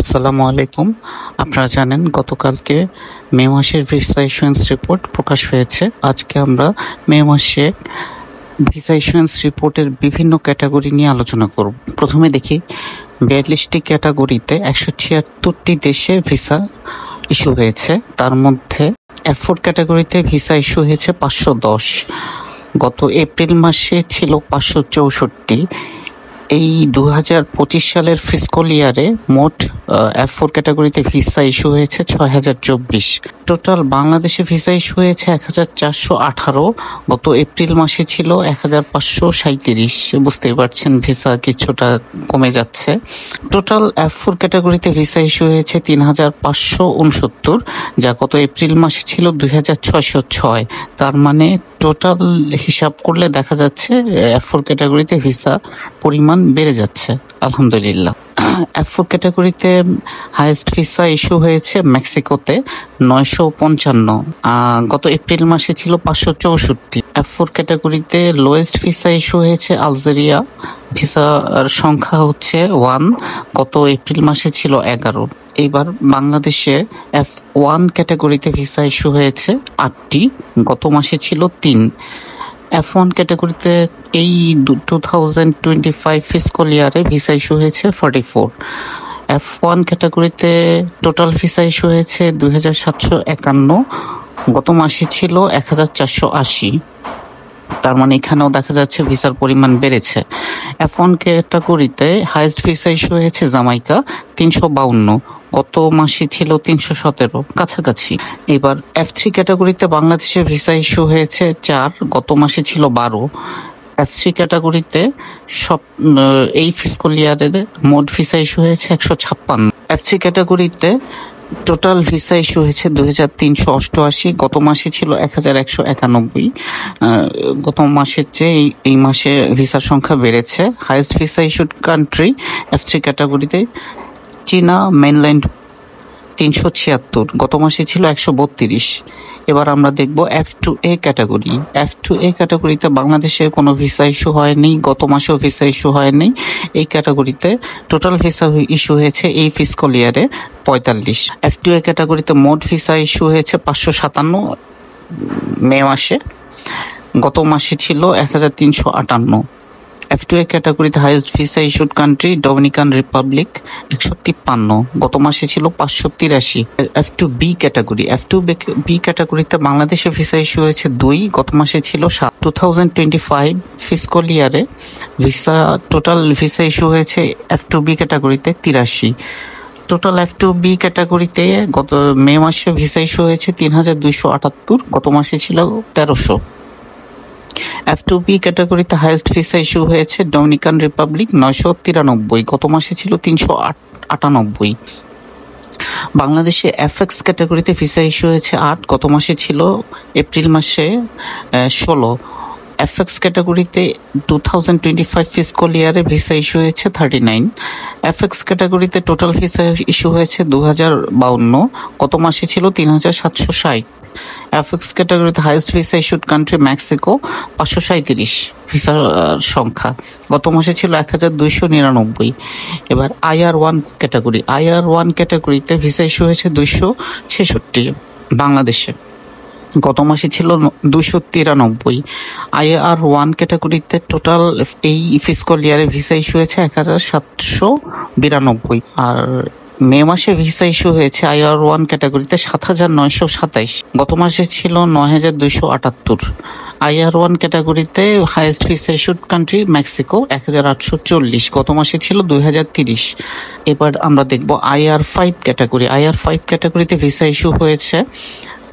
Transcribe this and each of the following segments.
আসসালামু আলাইকুম। আপনারা জানেন গতকালকে মে মাসের ভিসা ইস্যুয়েন্স রিপোর্ট প্রকাশ হয়েছে। আজকে আমরা মে মাসে ভিসা ইস্যুয়েন্স রিপোর্টের বিভিন্ন ক্যাটাগরি নিয়ে আলোচনা করব। প্রথমে দেখি 42টি ক্যাটাগরিতে 176টি দেশে ভিসা ইস্যু হয়েছে। তার মধ্যে F4 ক্যাটাগরিতে ভিসা ইস্যু হয়েছে 510। গত এপ্রিল মাসে ছিল 564। এই 2025 সালের ফিস্কাল ইয়ারে মোট F4 ক্যাটাগরিতে ভিসা ইস্যু হয়েছে 6024। টোটাল বাংলাদেশে ভিসা ইস্যু হয়েছে 1418। গত এপ্রিল মাসে ছিল 1537। বুঝতেই পারছেন ভিসা কিছুটা কমে যাচ্ছে। টোটাল F4 ক্যাটাগরিতে ভিসা ইস্যু হয়েছে 3569, যা গত এপ্রিল মাসে ছিল 2606। তার মানে টোটাল হিসাব করলে দেখা যাচ্ছে F4 ক্যাটাগরিতে ভিসা পরিমাণ বেড়ে যাচ্ছে, আলহামদুলিল্লাহ। F4 ক্যাটাগরিতে হাইয়েস্ট ভিসা ইস্যু হয়েছে মেক্সিকোতে 955। গত এপ্রিল মাসে ছিল 564। F4 ক্যাটাগরিতে লোয়েস্ট ভিসা ইস্যু হয়েছে আলজেরিয়া। ভিসার সংখ্যা হচ্ছে 1, গত এপ্রিল মাসে ছিল 11। এইবার বাংলাদেশে F1 ক্যাটাগরিতে ভিসা ইস্যু হয়েছে 8টি, গত মাসে ছিল 3। F1 ক্যাটাগরিতে এই 2025 ফিস্কাল ইয়ারে ভিসা ইস্যু হয়েছে 44। F1 ক্যাটাগরিতে টোটাল ভিসা ইস্যু হয়েছে 2751, গত মাসে ছিল 1480। তার মানে এখানেও দেখা যাচ্ছে ভিসার পরিমাণ বেড়েছে। F1 ক্যাটাগরিতে হাইয়েস্ট ভিসা ইস্যু হয়েছে জামাইকা 352, গত মাসে ছিল 317, কাছাকাছি। এবার F3 ক্যাটাগরিতে বাংলাদেশে ভিসা ইস্যু হয়েছে 4, গত মাসে ছিল 12। F3 ক্যাটাগরিতে এই ফিস্কাল ইয়ারে মোট ভিসা ইস্যু হয়েছে 156। F3 ক্যাটাগরিতে টোটাল ভিসা ইস্যু হয়েছে 2388, গত মাসে ছিল 1191। গত মাসের চেয়ে এই মাসে ভিসার সংখ্যা বেড়েছে। Highest visa issued country F3 ক্যাটাগরিতে চীনা মেইনল্যান্ড 376, গত মাসে ছিল 132। এবার আমরা দেখব F2A ক্যাটাগরি। F2A ক্যাটাগরিতে বাংলাদেশে কোনো ভিসা ইস্যু হয়নি, গত মাসেও ভিসা ইস্যু হয়নি। এই ক্যাটাগরিতে টোটাল ভিসা ইস্যু হয়েছে এই ফিস্কাল ইয়ারে 45। F2A ক্যাটাগরিতে মোট ভিসা ইস্যু হয়েছে 557 মে মাসে, গত মাসে ছিল 1358। F2A ক্যাটাগরিতে highest visa issued country Dominican Republic 153, গত মাসে ছিল 583। F2B category. F2B ক্যাটাগরিতে বাংলাদেশে ভিসা ইস্যু হয়েছে 2, গত মাসে ছিল 7। 2025 ফিস্কাল ইয়ারে টোটাল ভিসা ইস্যু হয়েছে F2B ক্যাটাগরিতে 83। টোটাল F2B ক্যাটাগরিতে গত মে মাসে ভিসা ইস্যু হয়েছে 3278, গত মাসে ছিল 1300। F2B ক্যাটাগরিতে হাইয়েস্ট ভিসা ইস্যু হয়েছে ডমিনিকান রিপাবলিক 993, গত মাসে ছিল 398। বাংলাদেশে FX ক্যাটাগরিতে ভিসা ইস্যু হয়েছে 8, গত মাসে ছিল এপ্রিল মাসে 16। FX ক্যাটাগরিতে 2025 ফিস্কাল ইয়ারে ভিসা ইস্যু হয়েছে 39। FX ক্যাটাগরিতে টোটাল ভিসা ইস্যু হয়েছে 2052, গত মাসে ছিল 3760। FX ক্যাটাগরিতে highest visa issued country Mexico 537 ভিসার সংখ্যা, গত মাসে ছিল 1299। এবার IR1 ক্যাটাগরি। IR1 ক্যাটাগরিতে ভিসা ইস্যু হয়েছে 266 বাংলাদেশে, গত মাসে ছিল 293। IR1 ক্যাটাগরিতে টোটাল এই ফিস্কাল ইয়ারে ভিসা ইস্যু হয়েছে 1792। আর মে মাসে ভিসা ইস্যু হয়েছে IR1 ক্যাটাগরিতে 7927, গত মাসে ছিল 9278। IR1 ক্যাটাগরিতে highest visa issued country Mexico 1840, গত মাসে ছিল 2030। এবার আমরা দেখব IR5 ক্যাটাগরি। IR5 ক্যাটাগরিতে ভিসা ইস্যু হয়েছে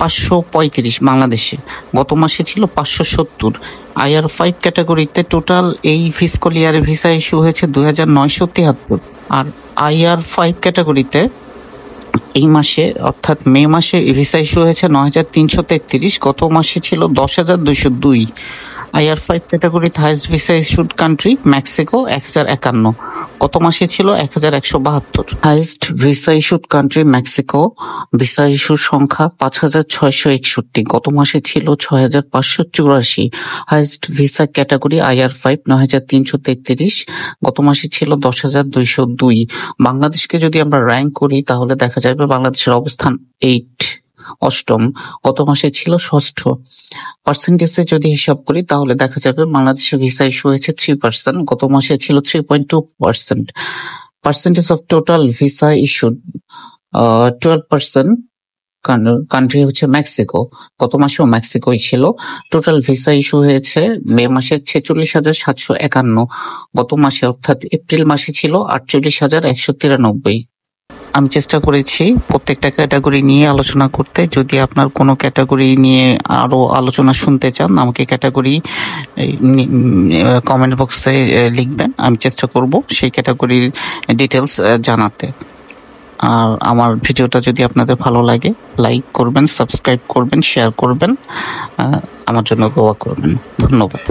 535 বাংলাদেশে, গত মাসে ছিল 570। IR5 ক্যাটাগরিতে টোটাল এই ফিস্কাল ইয়ারে ভিসা ইস্যু হয়েছে 2973। আর IR5 ক্যাটাগরিতে এই মাসে অর্থাৎ মে মাসে ভিসা ইস্যু হয়েছে 9333, গত মাসে ছিল 10202। IR5 ক্যাটাগরিতে highest visa issued country Mexico 1051, গত মাসে ছিল 1172। Highest visa issued country Mexico, visa ইস্যুর সংখ্যা 5661, গত মাসে ছিল 6584। হাইয়েস্ট ভিসা ক্যাটাগরি IR5 9333, গত মাসে ছিল 10202। বাংলাদেশকে যদি আমরা র্যাঙ্ক করি তাহলে দেখা যাবে বাংলাদেশের অবস্থান 8ম, গত মাসে ছিল 6ষ্ঠ। পার্সেন্টেজে যদি হিসাব করি তাহলে দেখা যাবে বাংলাদেশে ভিসা ইস্যু হয়েছে 3%, গত মাসে ছিল 3.2%। Percentage of total visa issued 12%। Country হচ্ছে মেক্সিকো, গত মাসেও মেক্সিকোই ছিল। টোটাল ভিসা ইস্যু হয়েছে মে মাসে 46,751, গত মাসে অর্থাৎ এপ্রিল মাসে ছিল 48,193। আমি চেষ্টা করেছি প্রত্যেকটা ক্যাটাগরি নিয়ে আলোচনা করতে। যদি আপনার কোনো ক্যাটাগরি নিয়ে আরো আলোচনা শুনতে চান, আমাকে ক্যাটাগরি কমেন্ট বক্সে লিখবেন, আমি চেষ্টা করব সেই ক্যাটাগরির ডিটেলস জানাতে। আর আমার ভিডিওটা যদি আপনাদের ভালো লাগে লাইক করবেন, সাবস্ক্রাইব করবেন, শেয়ার করবেন, আমার জন্য দোয়া করবেন। ধন্যবাদ।